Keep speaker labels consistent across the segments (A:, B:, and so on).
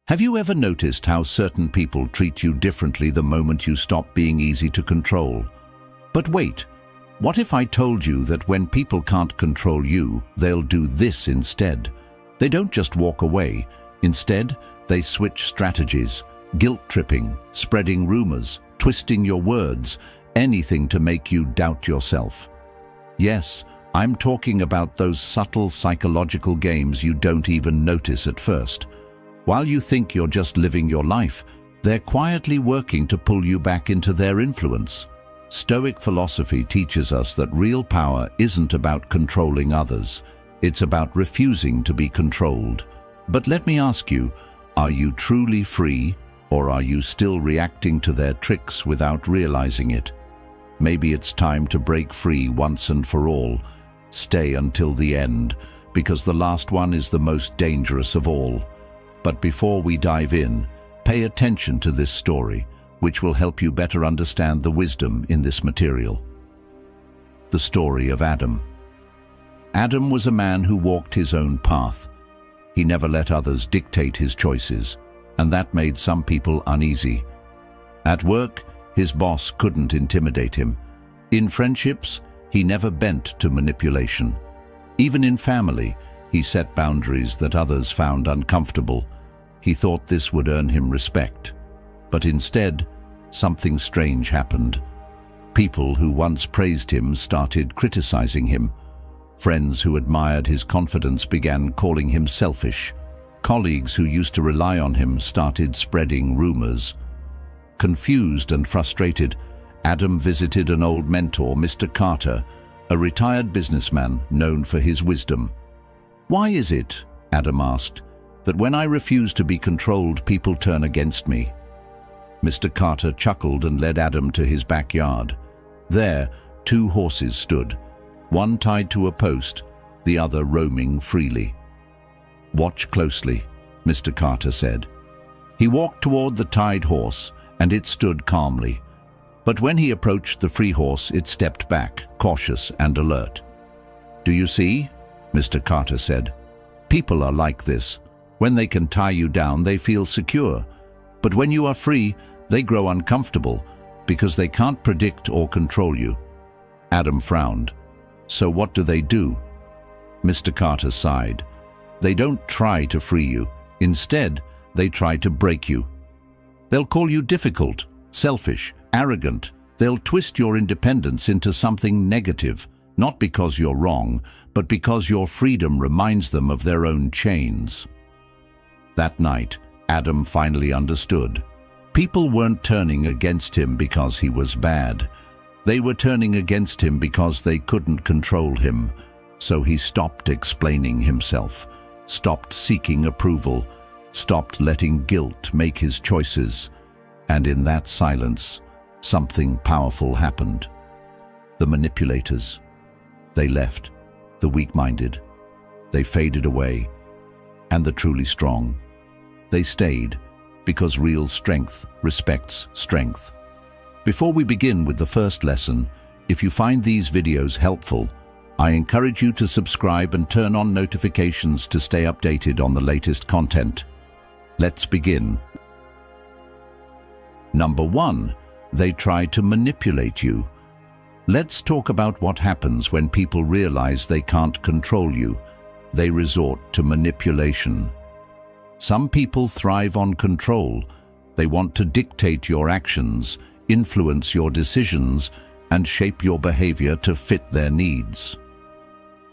A: Have you ever noticed how certain people treat you differently the moment you stop being easy to control? But wait, what if I told you that when people can't control you, they'll do this instead? They don't just walk away. Instead, they switch strategies, guilt-tripping, spreading rumors, twisting your words, anything to make you doubt yourself. Yes, I'm talking about those subtle psychological games you don't even notice at first. While you think you're just living your life, they're quietly working to pull you back into their influence. Stoic philosophy teaches us that real power isn't about controlling others. It's about refusing to be controlled. But let me ask you, are you truly free, or are you still reacting to their tricks without realizing it? Maybe it's time to break free once and for all. Stay until the end, because the last one is the most dangerous of all. But before we dive in, pay attention to this story, which will help you better understand the wisdom in this material. The story of Adam. Adam was a man who walked his own path. He never let others dictate his choices, and that made some people uneasy. At work, his boss couldn't intimidate him. In friendships, he never bent to manipulation. Even in family, he set boundaries that others found uncomfortable. He thought this would earn him respect. But instead, something strange happened. People who once praised him started criticizing him. Friends who admired his confidence began calling him selfish. Colleagues who used to rely on him started spreading rumors. Confused and frustrated, Adam visited an old mentor, Mr. Carter, a retired businessman known for his wisdom. "Why is it," Adam asked, "that when I refuse to be controlled, people turn against me?" Mr. Carter chuckled and led Adam to his backyard. There, two horses stood, one tied to a post, the other roaming freely. "Watch closely," Mr. Carter said. He walked toward the tied horse, and it stood calmly. But when he approached the free horse, it stepped back, cautious and alert. "Do you see?" Mr. Carter said. "People are like this. When they can tie you down, they feel secure. But when you are free, they grow uncomfortable because they can't predict or control you." Adam frowned. "So what do they do?" Mr. Carter sighed. "They don't try to free you. Instead, they try to break you. They'll call you difficult, selfish, arrogant. They'll twist your independence into something negative, not because you're wrong, but because your freedom reminds them of their own chains." That night, Adam finally understood. People weren't turning against him because he was bad. They were turning against him because they couldn't control him. So he stopped explaining himself, stopped seeking approval, stopped letting guilt make his choices. And in that silence, something powerful happened. The manipulators. They left. The weak-minded. They faded away. And the truly strong. They stayed, because real strength respects strength. Before we begin with the first lesson, if you find these videos helpful, I encourage you to subscribe and turn on notifications to stay updated on the latest content. Let's begin. Number 1, they try to manipulate you. Let's talk about what happens when people realize they can't control you. They resort to manipulation. Some people thrive on control. They want to dictate your actions, influence your decisions, and shape your behavior to fit their needs.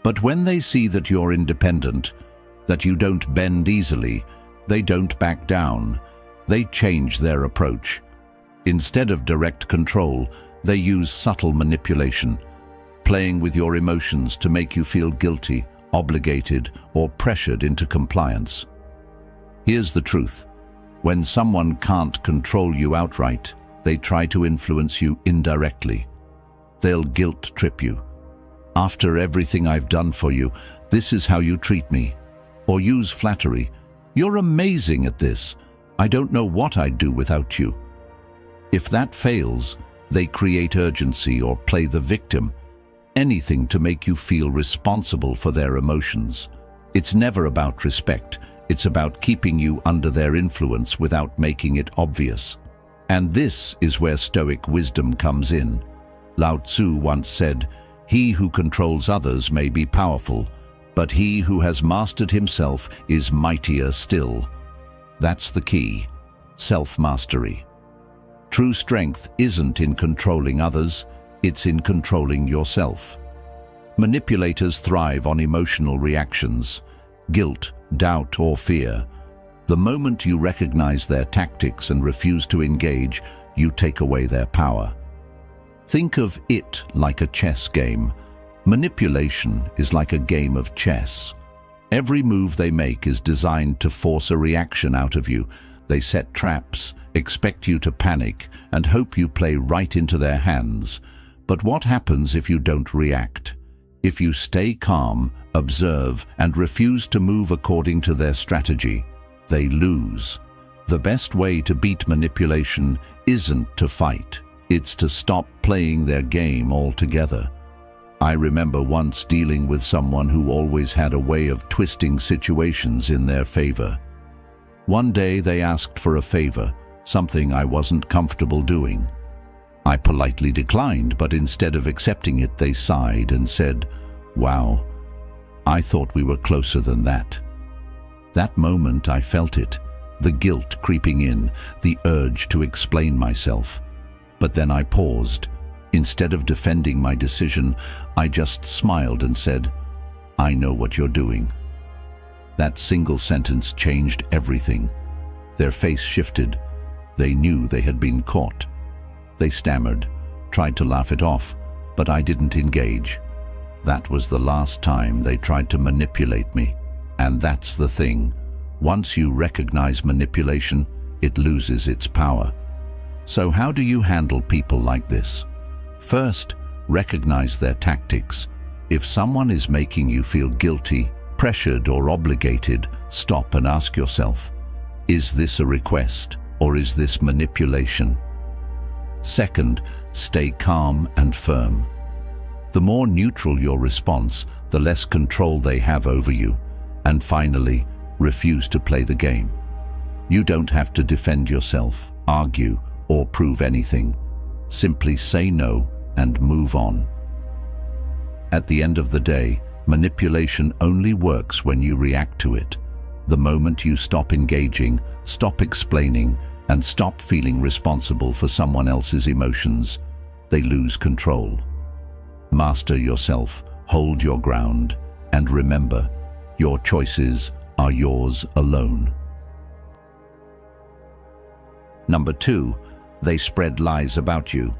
A: But when they see that you're independent, that you don't bend easily, they don't back down. They change their approach. Instead of direct control, they use subtle manipulation, playing with your emotions to make you feel guilty, obligated, or pressured into compliance. Here's the truth. When someone can't control you outright, they try to influence you indirectly. They'll guilt trip you. "After everything I've done for you, this is how you treat me." Or use flattery. "You're amazing at this. I don't know what I'd do without you." If that fails, they create urgency or play the victim. Anything to make you feel responsible for their emotions. It's never about respect. It's about keeping you under their influence without making it obvious. And this is where Stoic wisdom comes in. Lao Tzu once said, "He who controls others may be powerful, but he who has mastered himself is mightier still." That's the key: self-mastery. True strength isn't in controlling others, it's in controlling yourself. Manipulators thrive on emotional reactions: guilt, doubt, or fear. The moment you recognize their tactics and refuse to engage, you take away their power. Think of it like a chess game. Manipulation is like a game of chess. Every move they make is designed to force a reaction out of you. They set traps, expect you to panic, and hope you play right into their hands. But what happens if you don't react? If you stay calm, observe, and refuse to move according to their strategy, they lose. The best way to beat manipulation isn't to fight. It's to stop playing their game altogether. I remember once dealing with someone who always had a way of twisting situations in their favor. One day they asked for a favor, something I wasn't comfortable doing. I politely declined, but instead of accepting it, they sighed and said, "Wow, I thought we were closer than that." That moment I felt it, the guilt creeping in, the urge to explain myself. But then I paused. Instead of defending my decision, I just smiled and said, "I know what you're doing." That single sentence changed everything. Their face shifted. They knew they had been caught. They stammered, tried to laugh it off, but I didn't engage. That was the last time they tried to manipulate me. And that's the thing. Once you recognize manipulation, it loses its power. So how do you handle people like this? First, recognize their tactics. If someone is making you feel guilty, pressured, or obligated, stop and ask yourself, is this a request or is this manipulation? Second, stay calm and firm. The more neutral your response, the less control they have over you. And finally, refuse to play the game. You don't have to defend yourself, argue, or prove anything. Simply say no and move on. At the end of the day, manipulation only works when you react to it. The moment you stop engaging, stop explaining, and stop feeling responsible for someone else's emotions, they lose control. Master yourself, hold your ground, and remember, your choices are yours alone. Number 2, they spread lies about you.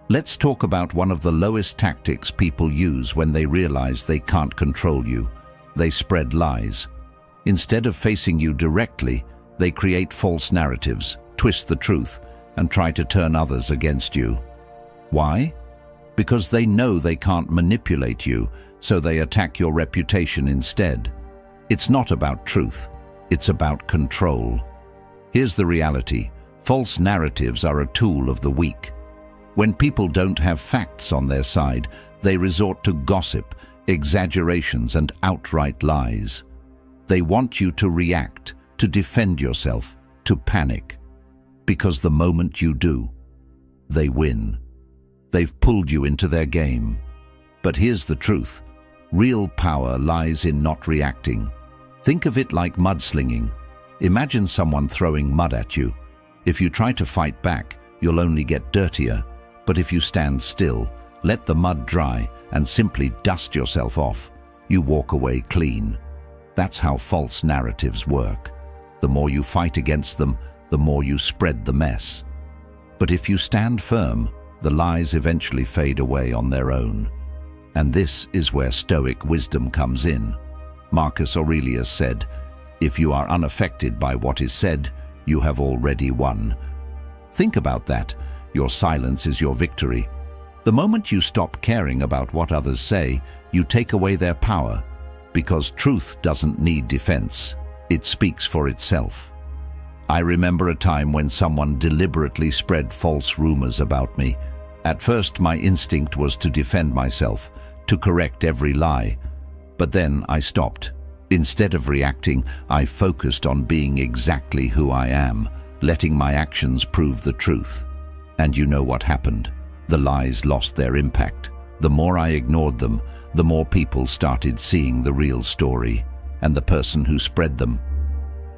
A: Let's talk about one of the lowest tactics people use when they realize they can't control you. They spread lies. Instead of facing you directly, they create false narratives, twist the truth, and try to turn others against you. Why? Because they know they can't manipulate you, so they attack your reputation instead. It's not about truth, it's about control. Here's the reality: false narratives are a tool of the weak. When people don't have facts on their side, they resort to gossip, exaggerations, and outright lies. They want you to react, to defend yourself, to panic. Because the moment you do, they win. They've pulled you into their game. But here's the truth: real power lies in not reacting. Think of it like mudslinging. Imagine someone throwing mud at you. If you try to fight back, you'll only get dirtier. But if you stand still, let the mud dry, and simply dust yourself off, you walk away clean. That's how false narratives work. The more you fight against them, the more you spread the mess. But if you stand firm, the lies eventually fade away on their own. And this is where Stoic wisdom comes in. Marcus Aurelius said, "If you are unaffected by what is said, you have already won." Think about that. Your silence is your victory. The moment you stop caring about what others say, you take away their power, because truth doesn't need defense. It speaks for itself. I remember a time when someone deliberately spread false rumors about me. At first, my instinct was to defend myself, to correct every lie. But then I stopped. Instead of reacting, I focused on being exactly who I am, letting my actions prove the truth. And you know what happened? The lies lost their impact. The more I ignored them, the more people started seeing the real story and the person who spread them.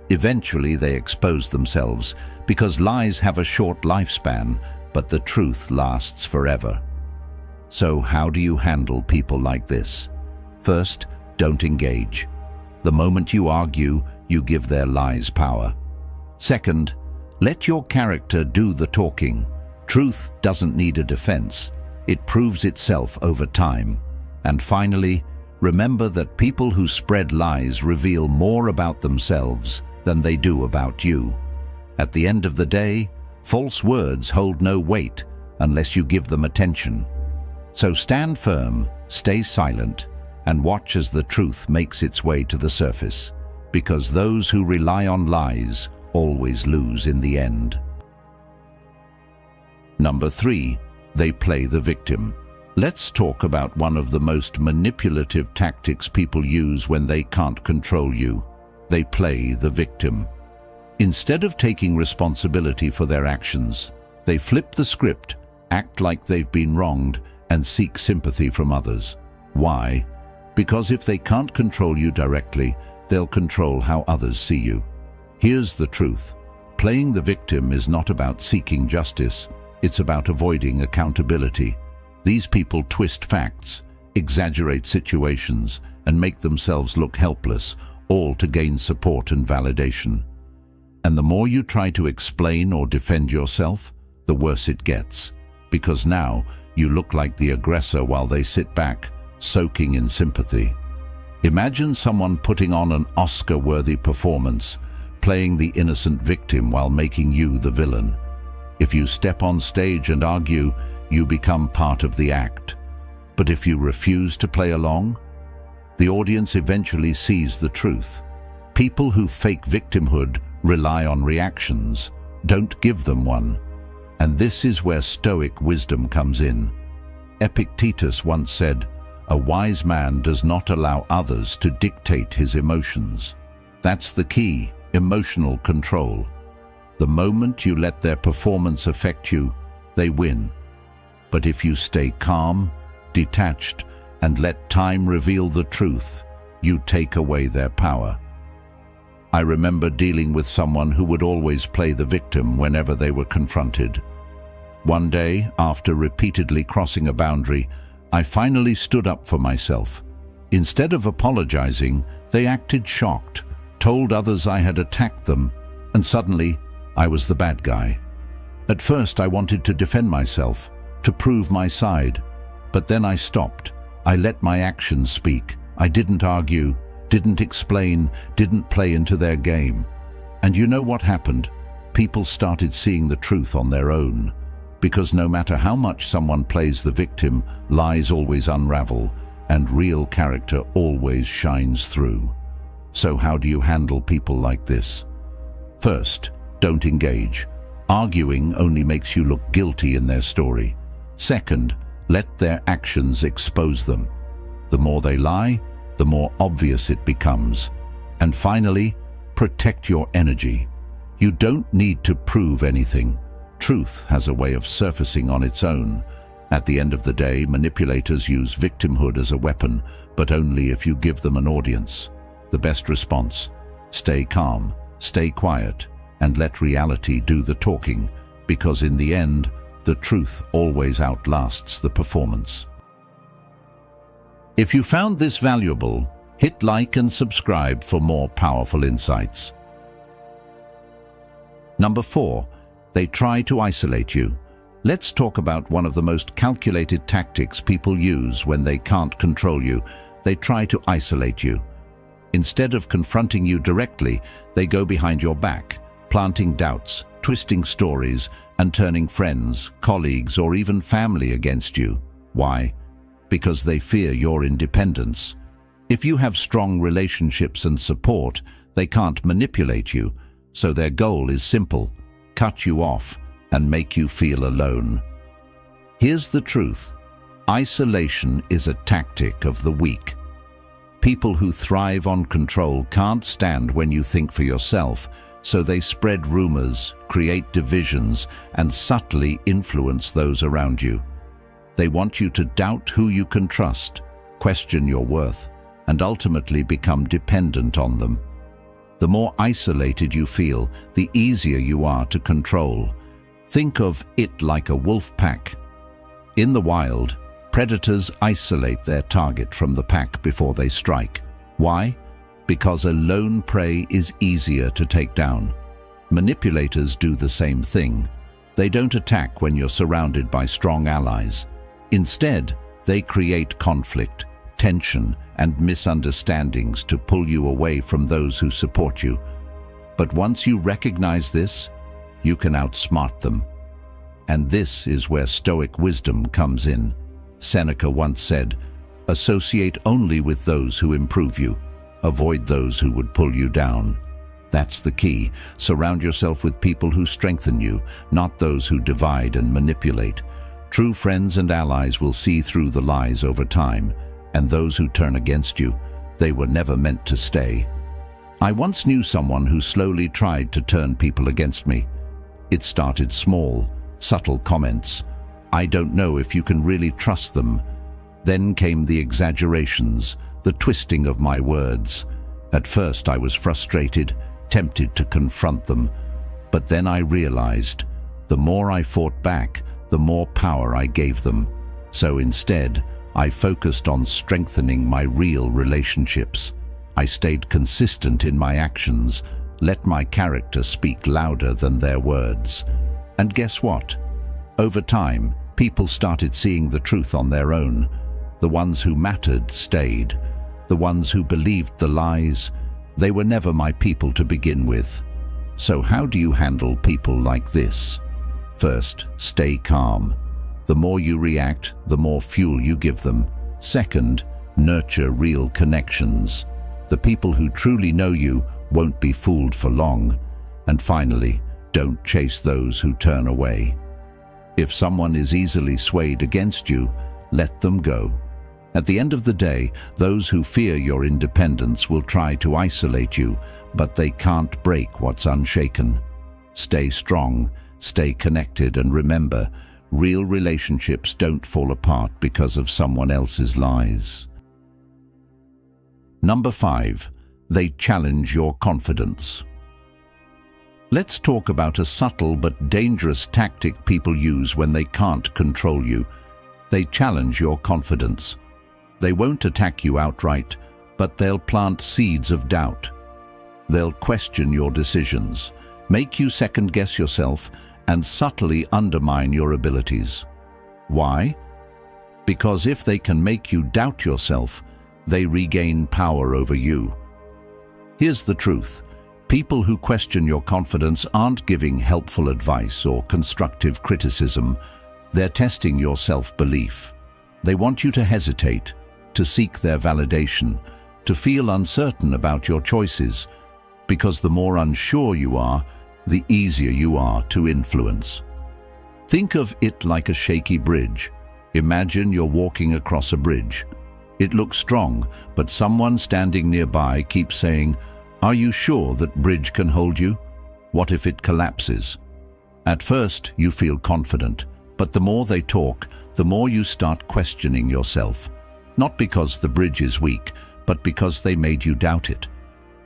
A: Eventually, they exposed themselves because lies have a short lifespan, but the truth lasts forever. So how do you handle people like this? First, don't engage. The moment you argue, you give their lies power. Second, let your character do the talking. Truth doesn't need a defense. It proves itself over time. And finally, remember that people who spread lies reveal more about themselves than they do about you. At the end of the day, false words hold no weight unless you give them attention. So stand firm, stay silent, and watch as the truth makes its way to the surface, because those who rely on lies always lose in the end. Number 3, they play the victim. Let's talk about one of the most manipulative tactics people use when they can't control you. They play the victim. Instead of taking responsibility for their actions, they flip the script, act like they've been wronged, and seek sympathy from others. Why? Because if they can't control you directly, they'll control how others see you. Here's the truth. Playing the victim is not about seeking justice. It's about avoiding accountability. These people twist facts, exaggerate situations, and make themselves look helpless, all to gain support and validation. And the more you try to explain or defend yourself, the worse it gets, because now you look like the aggressor while they sit back, soaking in sympathy. Imagine someone putting on an Oscar-worthy performance, playing the innocent victim while making you the villain. If you step on stage and argue, you become part of the act. But if you refuse to play along, the audience eventually sees the truth. People who fake victimhood rely on reactions. Don't give them one. And this is where Stoic wisdom comes in. Epictetus once said, "A wise man does not allow others to dictate his emotions." That's the key, emotional control. The moment you let their performance affect you, they win. But if you stay calm, detached, and let time reveal the truth, you take away their power. I remember dealing with someone who would always play the victim whenever they were confronted. One day, after repeatedly crossing a boundary, I finally stood up for myself. Instead of apologizing, they acted shocked, told others I had attacked them, and suddenly I was the bad guy. At first I wanted to defend myself, to prove my side, but then I stopped. I let my actions speak. I didn't argue, didn't explain, didn't play into their game. And you know what happened? People started seeing the truth on their own. Because no matter how much someone plays the victim, lies always unravel, and real character always shines through. So how do you handle people like this? First, don't engage. Arguing only makes you look guilty in their story. Second, let their actions expose them. The more they lie, the more obvious it becomes. And finally, protect your energy. You don't need to prove anything. Truth has a way of surfacing on its own. At the end of the day, manipulators use victimhood as a weapon, but only if you give them an audience. The best response: stay calm, stay quiet, and let reality do the talking, because in the end, the truth always outlasts the performance. If you found this valuable, hit like and subscribe for more powerful insights. Number 4. They try to isolate you. Let's talk about one of the most calculated tactics people use when they can't control you. They try to isolate you. Instead of confronting you directly, they go behind your back, planting doubts, twisting stories, and turning friends, colleagues, or even family against you. Why? Because they fear your independence. If you have strong relationships and support, they can't manipulate you, so their goal is simple: cut you off and make you feel alone. Here's the truth: isolation is a tactic of the weak. People who thrive on control can't stand when you think for yourself, so they spread rumors, create divisions, and subtly influence those around you. They want you to doubt who you can trust, question your worth, and ultimately become dependent on them. The more isolated you feel, the easier you are to control. Think of it like a wolf pack. In the wild, predators isolate their target from the pack before they strike. Why? Because a lone prey is easier to take down. Manipulators do the same thing. They don't attack when you're surrounded by strong allies. Instead, they create conflict, tension, and misunderstandings to pull you away from those who support you. But once you recognize this, you can outsmart them. And this is where Stoic wisdom comes in. Seneca once said, "Associate only with those who improve you. Avoid those who would pull you down." That's the key. Surround yourself with people who strengthen you, not those who divide and manipulate. True friends and allies will see through the lies over time, and those who turn against you, they were never meant to stay. I once knew someone who slowly tried to turn people against me. It started small, subtle comments. "I don't know if you can really trust them." Then came the exaggerations, the twisting of my words. At first I was frustrated, tempted to confront them. But then I realized, the more I fought back, the more power I gave them. So instead, I focused on strengthening my real relationships. I stayed consistent in my actions, let my character speak louder than their words. And guess what? Over time, people started seeing the truth on their own. The ones who mattered stayed. The ones who believed the lies, they were never my people to begin with. So how do you handle people like this? First, stay calm. The more you react, the more fuel you give them. Second, nurture real connections. The people who truly know you won't be fooled for long. And finally, don't chase those who turn away. If someone is easily swayed against you, let them go. At the end of the day, those who fear your independence will try to isolate you, but they can't break what's unshaken. Stay strong, stay connected, and remember, real relationships don't fall apart because of someone else's lies. Number 5. They challenge your confidence. Let's talk about a subtle but dangerous tactic people use when they can't control you. They challenge your confidence. They won't attack you outright, but they'll plant seeds of doubt. They'll question your decisions, make you second-guess yourself, and subtly undermine your abilities. Why? Because if they can make you doubt yourself, they regain power over you. Here's the truth. People who question your confidence aren't giving helpful advice or constructive criticism. They're testing your self-belief. They want you to hesitate, to seek their validation, to feel uncertain about your choices, because the more unsure you are, the easier you are to influence. Think of it like a shaky bridge. Imagine you're walking across a bridge. It looks strong, but someone standing nearby keeps saying, "Are you sure that bridge can hold you? What if it collapses?" At first, you feel confident, but the more they talk, the more you start questioning yourself. Not because the bridge is weak, but because they made you doubt it.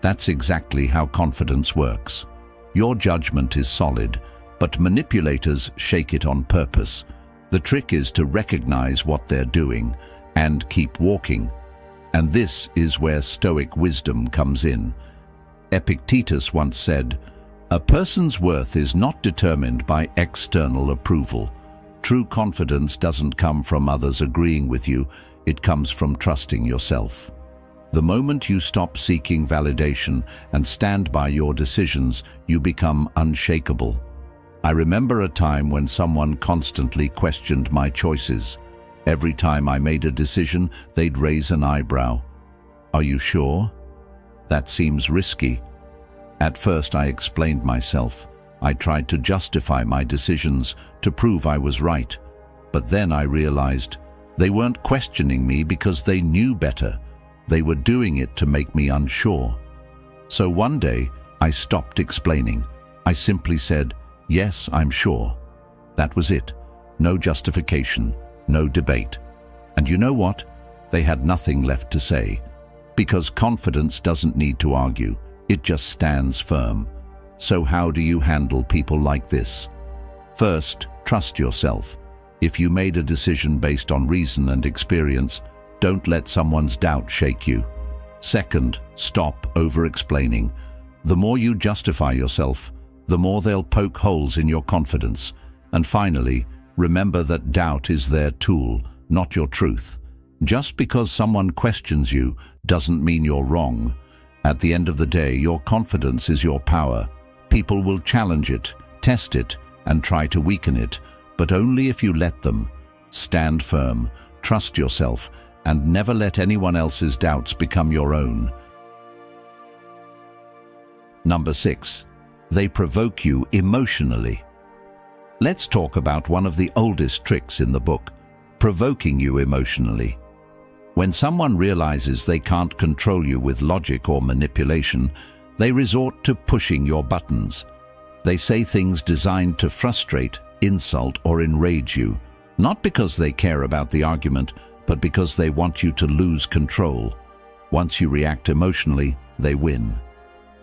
A: That's exactly how confidence works. Your judgment is solid, but manipulators shake it on purpose. The trick is to recognize what they're doing and keep walking. And this is where Stoic wisdom comes in. Epictetus once said, "A person's worth is not determined by external approval. True confidence doesn't come from others agreeing with you, it comes from trusting yourself." The moment you stop seeking validation and stand by your decisions, you become unshakable. I remember a time when someone constantly questioned my choices. Every time I made a decision, they'd raise an eyebrow. "Are you sure? That seems risky." At first I explained myself. I tried to justify my decisions to prove I was right. But then I realized they weren't questioning me because they knew better. They were doing it to make me unsure. So one day, I stopped explaining. I simply said, "Yes, I'm sure." That was it. No justification, no debate. And you know what? They had nothing left to say. Because confidence doesn't need to argue, it just stands firm. So how do you handle people like this? First, trust yourself. If you made a decision based on reason and experience, don't let someone's doubt shake you. Second, stop over-explaining. The more you justify yourself, the more they'll poke holes in your confidence. And finally, remember that doubt is their tool, not your truth. Just because someone questions you doesn't mean you're wrong. At the end of the day, your confidence is your power. People will challenge it, test it, and try to weaken it, but only if you let them. Stand firm, trust yourself, and never let anyone else's doubts become your own. Number 6. They provoke you emotionally. Let's talk about one of the oldest tricks in the book, provoking you emotionally. When someone realizes they can't control you with logic or manipulation, they resort to pushing your buttons. They say things designed to frustrate, insult, or enrage you, not because they care about the argument, but because they want you to lose control. Once you react emotionally, they win.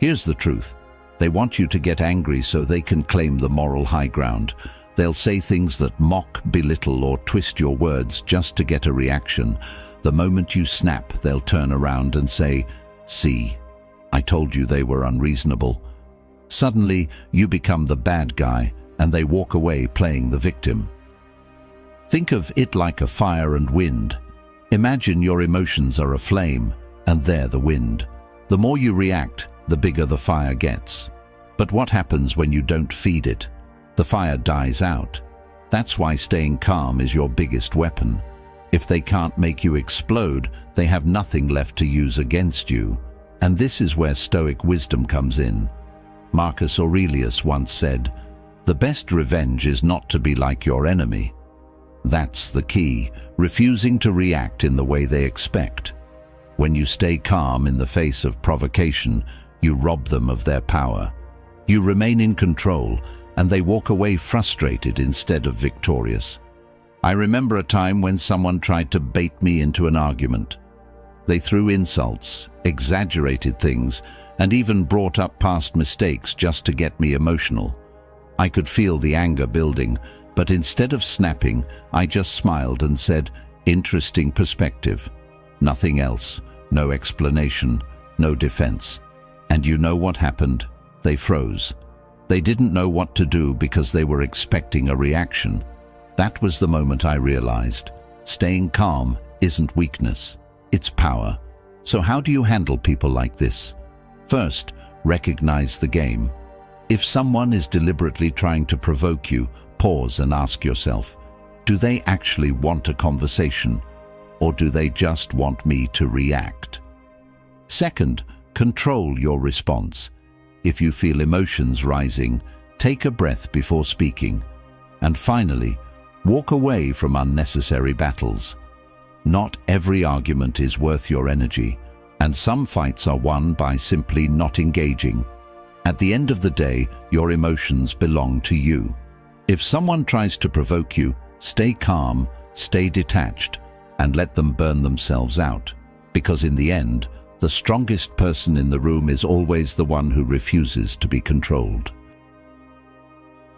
A: Here's the truth. They want you to get angry so they can claim the moral high ground. They'll say things that mock, belittle, or twist your words just to get a reaction. The moment you snap, they'll turn around and say, "See, I told you they were unreasonable." Suddenly, you become the bad guy, and they walk away playing the victim. Think of it like a fire and wind. Imagine your emotions are a flame, and they're the wind. The more you react, the bigger the fire gets. But what happens when you don't feed it? The fire dies out. That's why staying calm is your biggest weapon. If they can't make you explode, they have nothing left to use against you. And this is where Stoic wisdom comes in. Marcus Aurelius once said, "The best revenge is not to be like your enemy." That's the key, refusing to react in the way they expect. When you stay calm in the face of provocation, you rob them of their power. You remain in control, and they walk away frustrated instead of victorious. I remember a time when someone tried to bait me into an argument. They threw insults, exaggerated things, and even brought up past mistakes just to get me emotional. I could feel the anger building, but instead of snapping, I just smiled and said, "Interesting perspective." Nothing else, no explanation, no defense. And you know what happened? They froze. They didn't know what to do because they were expecting a reaction. That was the moment I realized, staying calm isn't weakness, it's power. So how do you handle people like this? First, recognize the game. If someone is deliberately trying to provoke you, pause and ask yourself, do they actually want a conversation, or do they just want me to react? Second, control your response. If you feel emotions rising, take a breath before speaking. And finally, walk away from unnecessary battles. Not every argument is worth your energy, and some fights are won by simply not engaging. At the end of the day, your emotions belong to you. If someone tries to provoke you, stay calm, stay detached, and let them burn themselves out. Because in the end, the strongest person in the room is always the one who refuses to be controlled.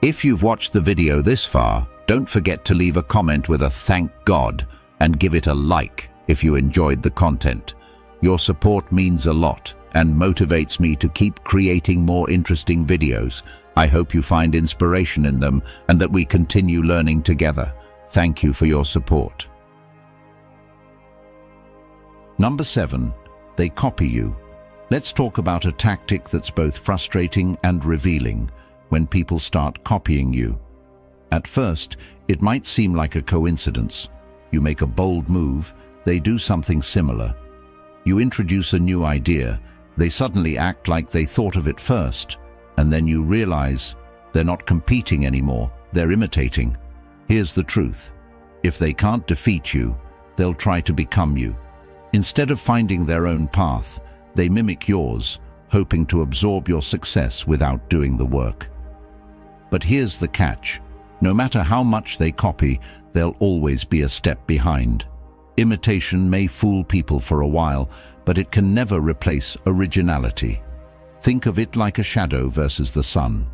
A: If you've watched the video this far, don't forget to leave a comment with a "thank God" and give it a like if you enjoyed the content. Your support means a lot and motivates me to keep creating more interesting videos. I hope you find inspiration in them and that we continue learning together. Thank you for your support. Number 7. They copy you. Let's talk about a tactic that's both frustrating and revealing when people start copying you. At first, it might seem like a coincidence. You make a bold move, they do something similar. You introduce a new idea, they suddenly act like they thought of it first, and then you realize they're not competing anymore, they're imitating. Here's the truth. If they can't defeat you, they'll try to become you. Instead of finding their own path, they mimic yours, hoping to absorb your success without doing the work. But here's the catch. No matter how much they copy, they'll always be a step behind. Imitation may fool people for a while, but it can never replace originality. Think of it like a shadow versus the sun.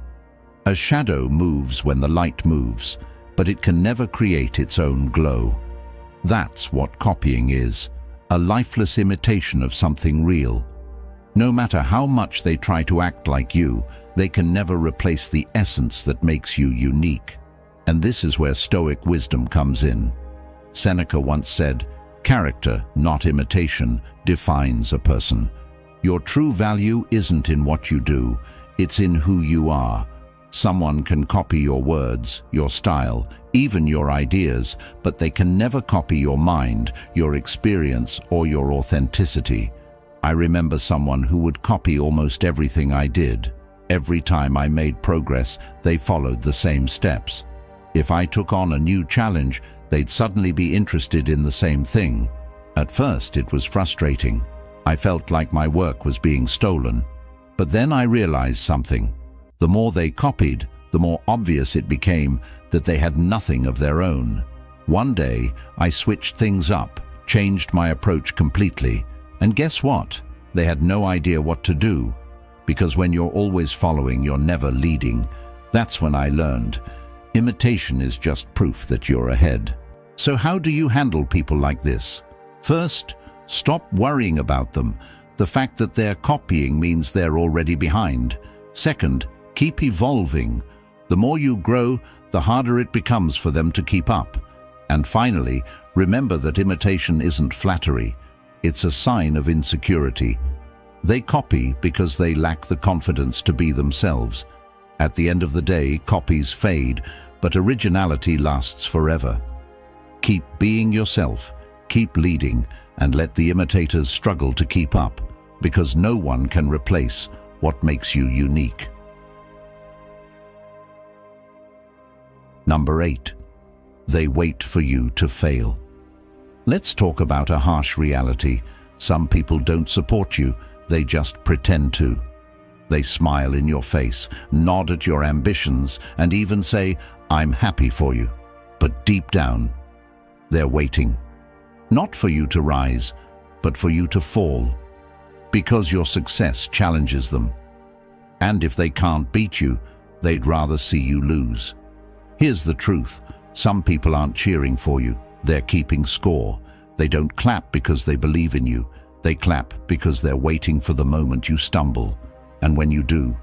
A: A shadow moves when the light moves, but it can never create its own glow. That's what copying is, a lifeless imitation of something real. No matter how much they try to act like you, they can never replace the essence that makes you unique. And this is where Stoic wisdom comes in. Seneca once said, "Character, not imitation, defines a person. Your true value isn't in what you do, it's in who you are." Someone can copy your words, your style, even your ideas, but they can never copy your mind, your experience, or your authenticity. I remember someone who would copy almost everything I did. Every time I made progress, they followed the same steps. If I took on a new challenge, they'd suddenly be interested in the same thing. At first, it was frustrating. I felt like my work was being stolen. But then I realized something. The more they copied, the more obvious it became that they had nothing of their own. One day, I switched things up, changed my approach completely, and guess what? They had no idea what to do. Because when you're always following, you're never leading. That's when I learned. Imitation is just proof that you're ahead. So how do you handle people like this? First, stop worrying about them. The fact that they're copying means they're already behind. Second, keep evolving. The more you grow, the harder it becomes for them to keep up. And finally, remember that imitation isn't flattery. It's a sign of insecurity. They copy because they lack the confidence to be themselves. At the end of the day, copies fade, but originality lasts forever. Keep being yourself, keep leading, and let the imitators struggle to keep up, because no one can replace what makes you unique. Number 8. They wait for you to fail. Let's talk about a harsh reality. Some people don't support you, they just pretend to. They smile in your face, nod at your ambitions, and even say, "I'm happy for you." But deep down, they're waiting. Not for you to rise, but for you to fall. Because your success challenges them. And if they can't beat you, they'd rather see you lose. Here's the truth. Some people aren't cheering for you. They're keeping score. They don't clap because they believe in you. They clap because they're waiting for the moment you stumble. And when you do,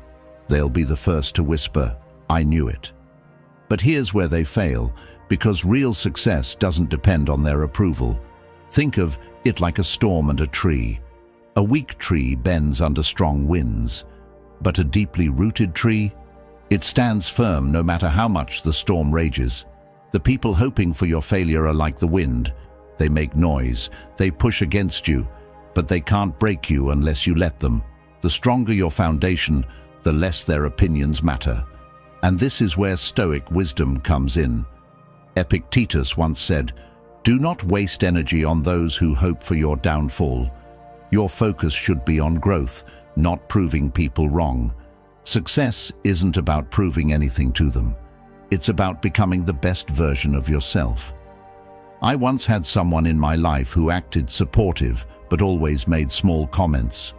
A: they'll be the first to whisper, "I knew it." But here's where they fail, because real success doesn't depend on their approval. Think of it like a storm and a tree. A weak tree bends under strong winds, but a deeply rooted tree, it stands firm no matter how much the storm rages. The people hoping for your failure are like the wind. They make noise, they push against you, but they can't break you unless you let them. The stronger your foundation, the less their opinions matter. And this is where Stoic wisdom comes in. Epictetus once said, "Do not waste energy on those who hope for your downfall. Your focus should be on growth, not proving people wrong." Success isn't about proving anything to them. It's about becoming the best version of yourself. I once had someone in my life who acted supportive, but always made small comments.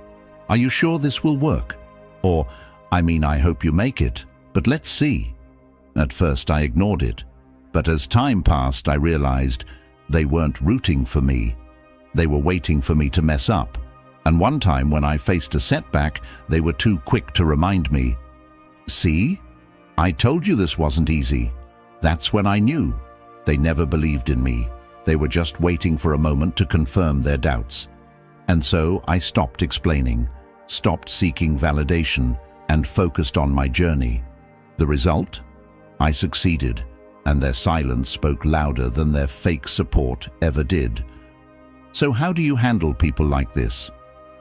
A: "Are you sure this will work?" Or, I hope you make it, but let's see." At first I ignored it, but as time passed I realized they weren't rooting for me. They were waiting for me to mess up. And one time when I faced a setback, they were too quick to remind me, "See? I told you this wasn't easy." That's when I knew. They never believed in me. They were just waiting for a moment to confirm their doubts. And so I stopped explaining, stopped seeking validation, and focused on my journey. The result? I succeeded, and their silence spoke louder than their fake support ever did. So how do you handle people like this?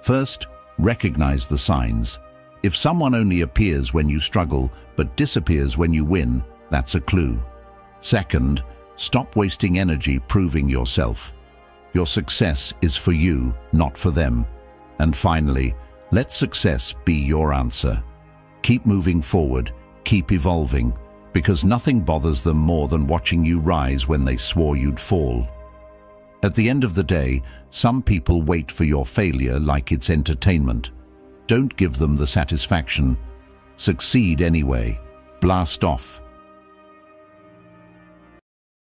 A: First, recognize the signs. If someone only appears when you struggle but disappears when you win, that's a clue. Second, stop wasting energy proving yourself. Your success is for you, not for them. And finally, let success be your answer. Keep moving forward, keep evolving, because nothing bothers them more than watching you rise when they swore you'd fall. At the end of the day, some people wait for your failure like it's entertainment. Don't give them the satisfaction. Succeed anyway. Blast off.